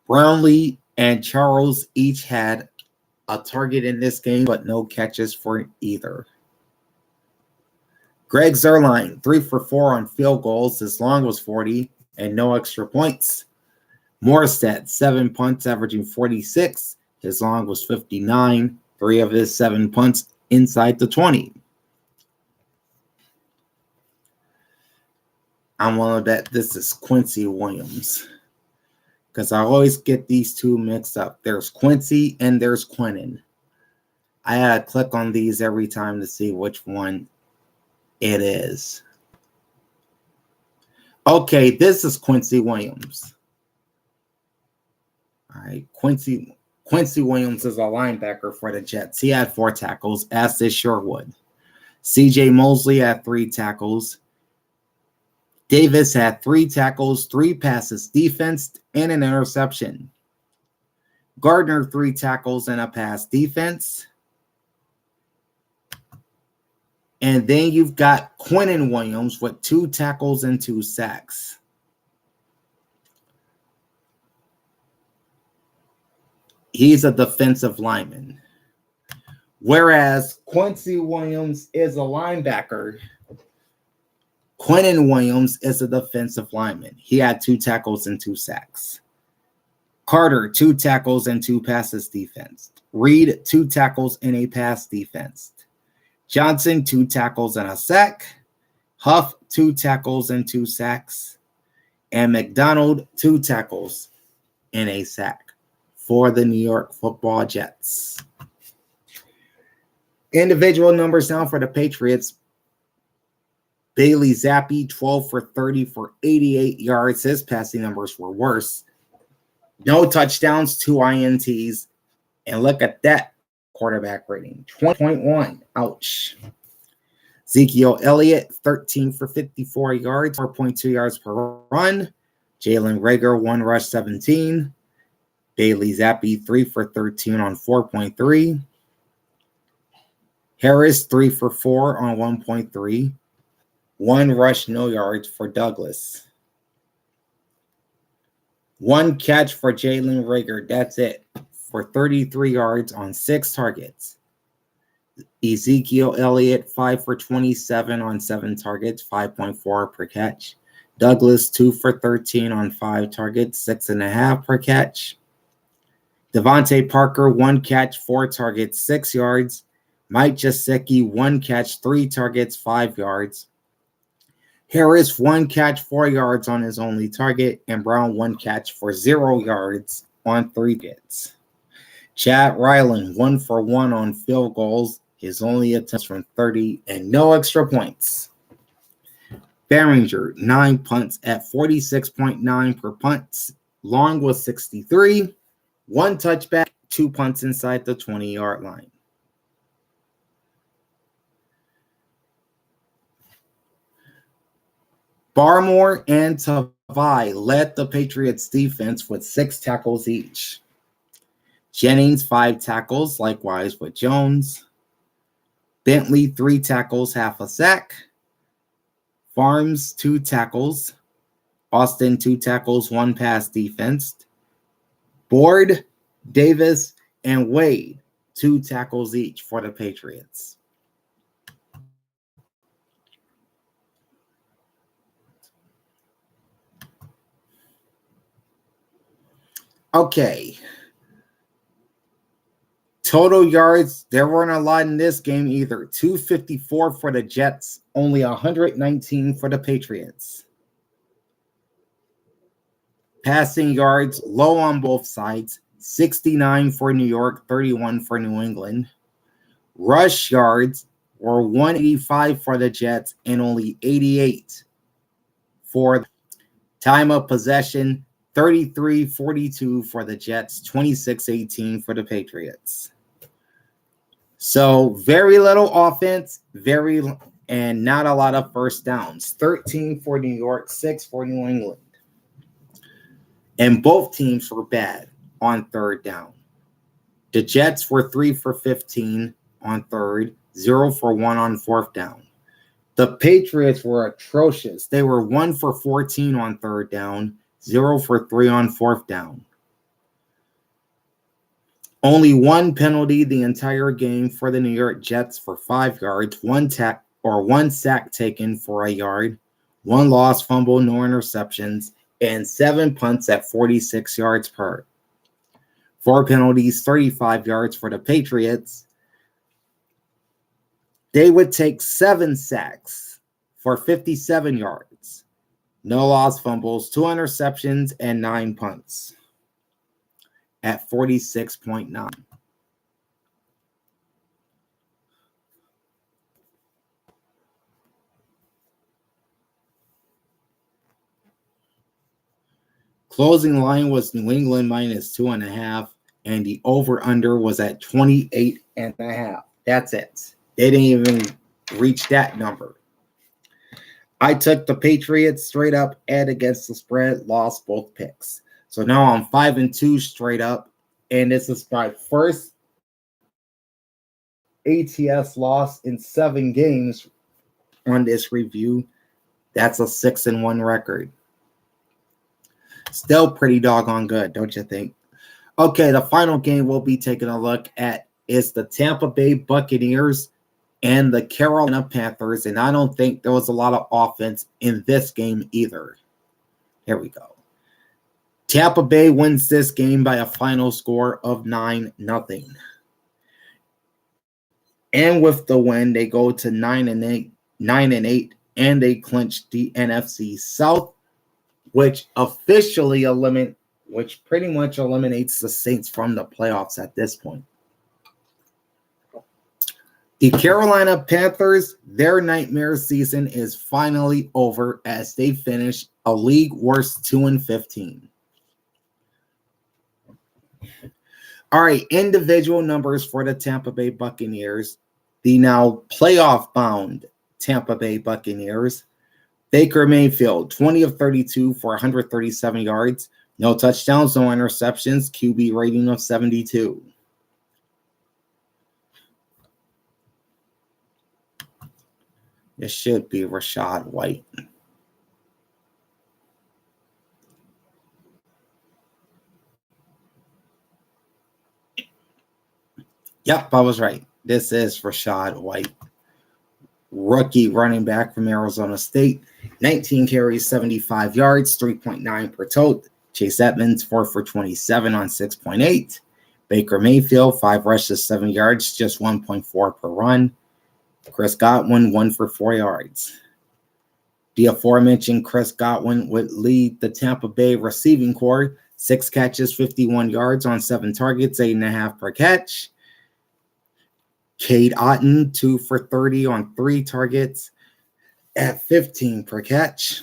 Brownlee and Charles each had a target in this game, but no catches for either. Greg Zuerlein, 3 for 4 on field goals. His long was 40 and no extra points. Morstead, 7 punts, averaging 46. His long was 59. 3 of his 7 punts inside the 20. I'm going to bet this is Quincy Williams, because I always get these two mixed up. There's Quincy and there's Quinnen. I had to click on these every time to see which one it is. Okay, this is Quincy Williams. All right, Quincy Williams is a linebacker for the Jets. He had 4 tackles, as did Sherwood. C.J. Mosley had 3 tackles. Davis had 3 tackles, 3 passes defense, and an interception. Gardner, 3 tackles and a pass defense. And then you've got Quinnen Williams with 2 tackles and 2 sacks. He's a defensive lineman. Whereas Quincy Williams is a linebacker, Quinnen Williams is a defensive lineman. He had 2 tackles and 2 sacks. Carter, 2 tackles and 2 passes defense. Reed, 2 tackles and a pass defense. Johnson, 2 tackles and a sack. Huff, 2 tackles and 2 sacks. And McDonald, 2 tackles and a sack for the New York Football Jets. Individual numbers now for the Patriots. Bailey Zappi, 12 for 30 for 88 yards. His passing numbers were worse. No touchdowns, 2 INTs. And look at that quarterback rating, 20.1. Ouch. Ezekiel Elliott, 13 for 54 yards, 4.2 yards per run. Jalen Reagor, 1 rush, 17. Bailey Zappi, 3 for 13 on 4.3. Harris, 3 for 4 on 1.3. 1 rush, no yards for Douglas. 1 catch for Jalen Reagor. That's it. For 33 yards on 6 targets. Ezekiel Elliott, 5 for 27 on 7 targets, 5.4 per catch. Douglas, 2 for 13 on 5 targets, 6.5 per catch. Devontae Parker, 1 catch, 4 targets, 6 yards. Mike Gesicki, 1 catch, 3 targets, 5 yards. Harris, 1 catch, 4 yards on his only target. And Brown, 1 catch for 0 yards on 3 hits. Chad Ryland, 1 for 1 on field goals. His only attempts from 30 and no extra points. Behringer, 9 punts at 46.9 per punt. Long was 63. 1 touchback, 2 punts inside the 20-yard line. Barmore and Tavai led the Patriots defense with 6 tackles each. Jennings, 5 tackles, likewise with Jones. Bentley, 3 tackles, half a sack. Farms, 2 tackles. Austin, 2 tackles, 1 pass defense. Board, Davis, and Wade, 2 tackles each for the Patriots. Okay. Total yards, there weren't a lot in this game either. 254 for the Jets, only 119 for the Patriots. Passing yards, low on both sides, 69 for New York, 31 for New England. Rush yards were 185 for the Jets and only 88 for the time of possession, 33-42 for the Jets, 26-18 for the Patriots. So very little offense, and not a lot of first downs. 13 for New York, 6 for New England. And both teams were bad on third down. The Jets were 3 for 15 on third, 0 for 1 on fourth down. The Patriots were atrocious. They were 1 for 14 on third down, 0 for 3 on fourth down. Only 1 penalty the entire game for the New York Jets for 5 yards, 1 sack taken for a yard, 1 lost fumble, no interceptions, and 7 punts at 46 yards per. 4 penalties, 35 yards for the Patriots. They would take 7 sacks for 57 yards, no lost fumbles, 2 interceptions, and 9 punts at 46.9. Closing line was New England minus 2.5, and the over-under was at 28.5. That's it. They didn't even reach that number. I took the Patriots straight up and against the spread, lost both picks. So now I'm 5-2 straight up, and this is my first ATS loss in 7 games on this review. That's a 6-1 record. Still pretty doggone good, don't you think? Okay, the final game we'll be taking a look at is the Tampa Bay Buccaneers and the Carolina Panthers, and I don't think there was a lot of offense in this game either. Here we go. Tampa Bay wins this game by a final score of 9-0. And with the win, they go to 9-8, and they clinch the NFC South, which pretty much eliminates the Saints from the playoffs at this point. The Carolina Panthers, their nightmare season is finally over as they finish a league worst 2-15. All right, individual numbers for the Tampa Bay Buccaneers. The now playoff-bound Tampa Bay Buccaneers. Baker Mayfield, 20 of 32 for 137 yards. No touchdowns, no interceptions. QB rating of 72. This should be Rachaad White. Yep, I was right. This is Rachaad White. Rookie running back from Arizona State. 19 carries, 75 yards, 3.9 per tote. Chase Edmonds, 4 for 27 on 6.8. Baker Mayfield, 5 rushes, 7 yards, just 1.4 per run. Chris Godwin, 1 for 4 yards. The aforementioned Chris Godwin would lead the Tampa Bay receiving corps. 6 catches, 51 yards on 7 targets, 8.5 per catch. Cade Otton, 2 for 30 on 3 targets at 15 per catch.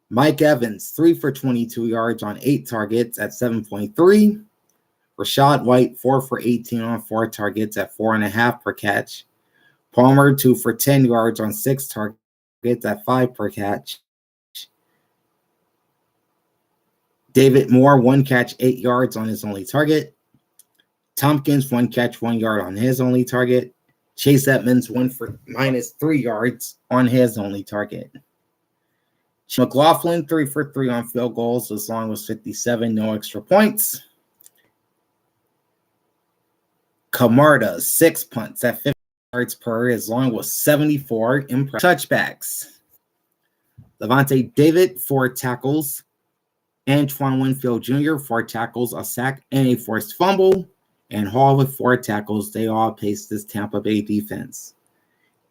Mike Evans, 3 for 22 yards on 8 targets at 7.3. Rachaad White, 4 for 18 on 4 targets at 4.5 per catch. Palmer, 2 for 10 yards on 6 targets at 5 per catch. David Moore, 1 catch, 8 yards on his only target. Tompkins, 1 catch, 1 yard on his only target. Chase Edmonds, 1 for -3 yards on his only target. McLaughlin, 3 for 3 on field goals. As long as 57, no extra points. Camarda, 6 punts at 50 yards per, as long as 74 touchbacks. Levante David, 4 tackles. Antoine Winfield Jr., 4 tackles, a sack, and a forced fumble. And Hall with 4 tackles. They all paced this Tampa Bay defense.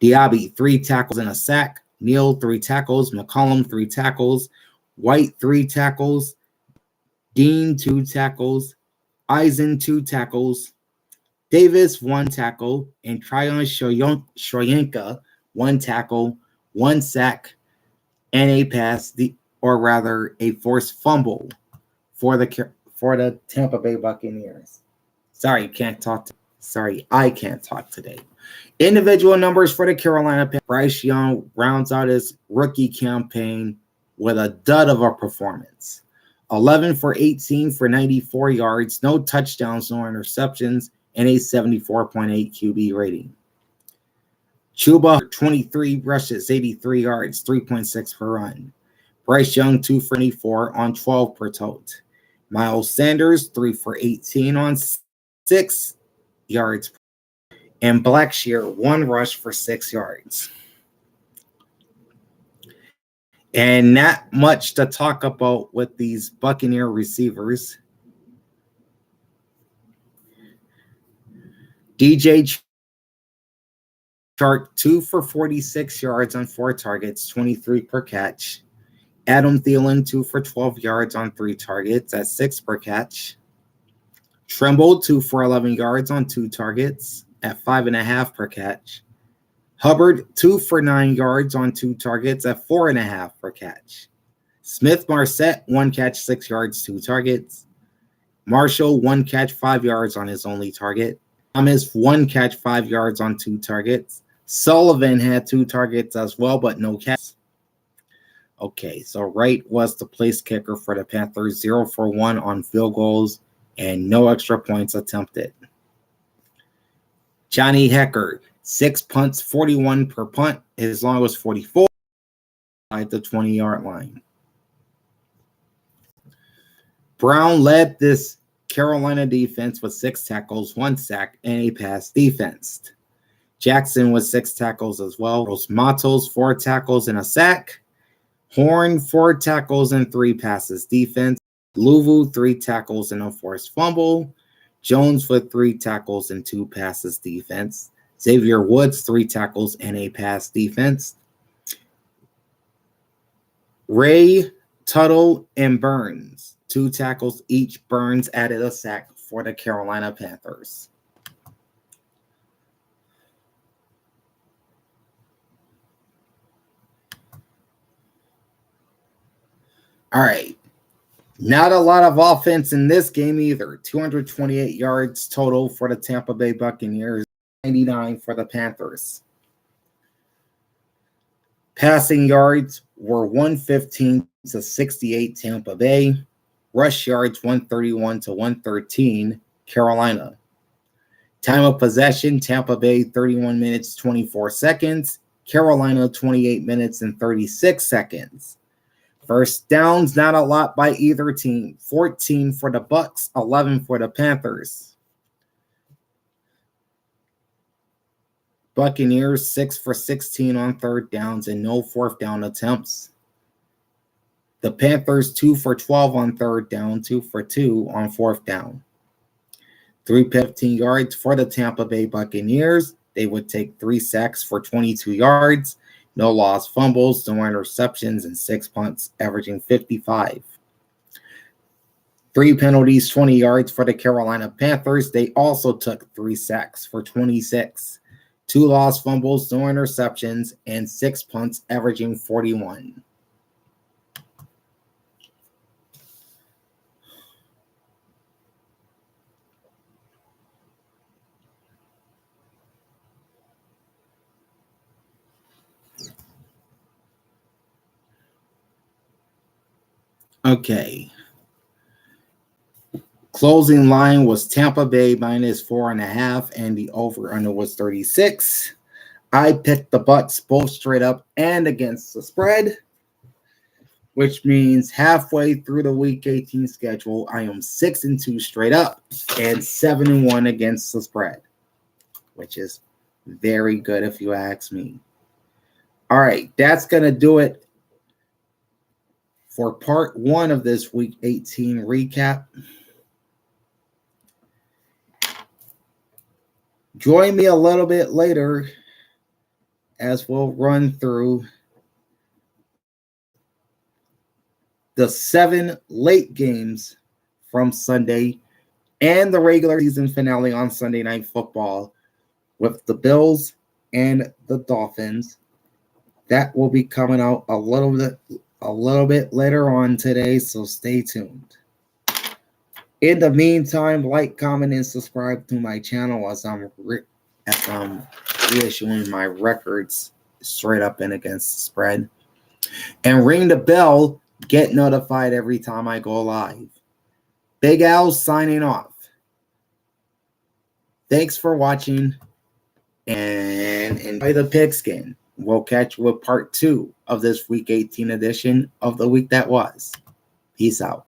Diaby, 3 tackles and a sack. Neal, 3 tackles. McCollum, 3 tackles. White, 3 tackles. Dean, 2 tackles. Eisen, 2 tackles. Davis, 1 tackle. And Tryon Shoyenka, 1 tackle, 1 sack, and a pass, or rather a forced fumble for the Tampa Bay Buccaneers. I can't talk today. Individual numbers for the Carolina Panthers. Bryce Young rounds out his rookie campaign with a dud of a performance. 11 for 18 for 94 yards, no touchdowns, no interceptions, and a 74.8 QB rating. Chuba, 23 rushes, 83 yards, 3.6 per run. Bryce Young, 2 for 24 on 12 per tote. Miles Sanders, 3 for 18 on 6 yards. And Blackshear, 1 rush for 6 yards. And not much to talk about with these Buccaneer receivers. DJ Chark, 2 for 46 yards on 4 targets, 23 per catch. Adam Thielen, 2 for 12 yards on 3 targets at 6 per catch. Tremble, 2 for 11 yards on 2 targets at 5.5 per catch. Hubbard, 2 for 9 yards on 2 targets at 4.5 per catch. Smith Marset, 1 catch, 6 yards, 2 targets. Marshall, 1 catch, 5 yards on his only target. Thomas, 1 catch, 5 yards on 2 targets. Sullivan had 2 targets as well, but no catch. Okay, so Wright was the place kicker for the Panthers, 0 for 1 on field goals and no extra points attempted. Johnny Hecker, 6 punts, 41 per punt, as long as 44 at the 20-yard line. Brown led this Carolina defense with 6 tackles, 1 sack, and a pass defense. Jackson with 6 tackles as well. Matos, 4 tackles and a sack. Horn, 4 tackles and 3 passes defense. Louvu, 3 tackles and a forced fumble. Jones with 3 tackles and 2 passes defense. Xavier Woods, 3 tackles and a pass defense. Ray, Tuttle, and Burns, 2 tackles each. Burns added a sack for the Carolina Panthers. All right. Not a lot of offense in this game either. 228 yards total for the Tampa Bay Buccaneers, 99 for the Panthers. Passing yards were 115 to 68 Tampa Bay. Rush yards 131 to 113 Carolina. Time of possession, Tampa Bay 31 minutes 24 seconds. Carolina 28 minutes and 36 seconds. First downs, not a lot by either team. 14 for the Bucs, 11 for the Panthers. Buccaneers 6 for 16 on 3rd downs and no 4th down attempts. The Panthers 2 for 12 on 3rd down, 2 for 2 on 4th down. 315 yards for the Tampa Bay Buccaneers. They would take 3 sacks for 22 yards. No lost fumbles, no interceptions, and 6 punts, averaging 55. 3 penalties, 20 yards for the Carolina Panthers. They also took 3 sacks for 26. 2 lost fumbles, no interceptions, and 6 punts, averaging 41. Okay. Closing line was Tampa Bay minus 4.5, and the over-under was 36. I picked the Bucs both straight up and against the spread. which means halfway through the Week 18 schedule, I am 6-2 straight up and 7-1 against the spread, which is very good if you ask me. All right, that's going to do it for part 1 of this Week 18 recap. Join me a little bit later as we'll run through the 7 late games from Sunday and the regular season finale on Sunday Night Football with the Bills and the Dolphins. That will be coming out a little bit later on today, so stay tuned. In the meantime, like, comment, and subscribe to my channel as I'm reissuing my records straight up and against the spread. And ring the bell, get notified every time I go live. Big Al signing off. Thanks for watching and enjoy the pigskin. We'll catch you with part 2 of this Week 18 edition of the week that was. Peace out.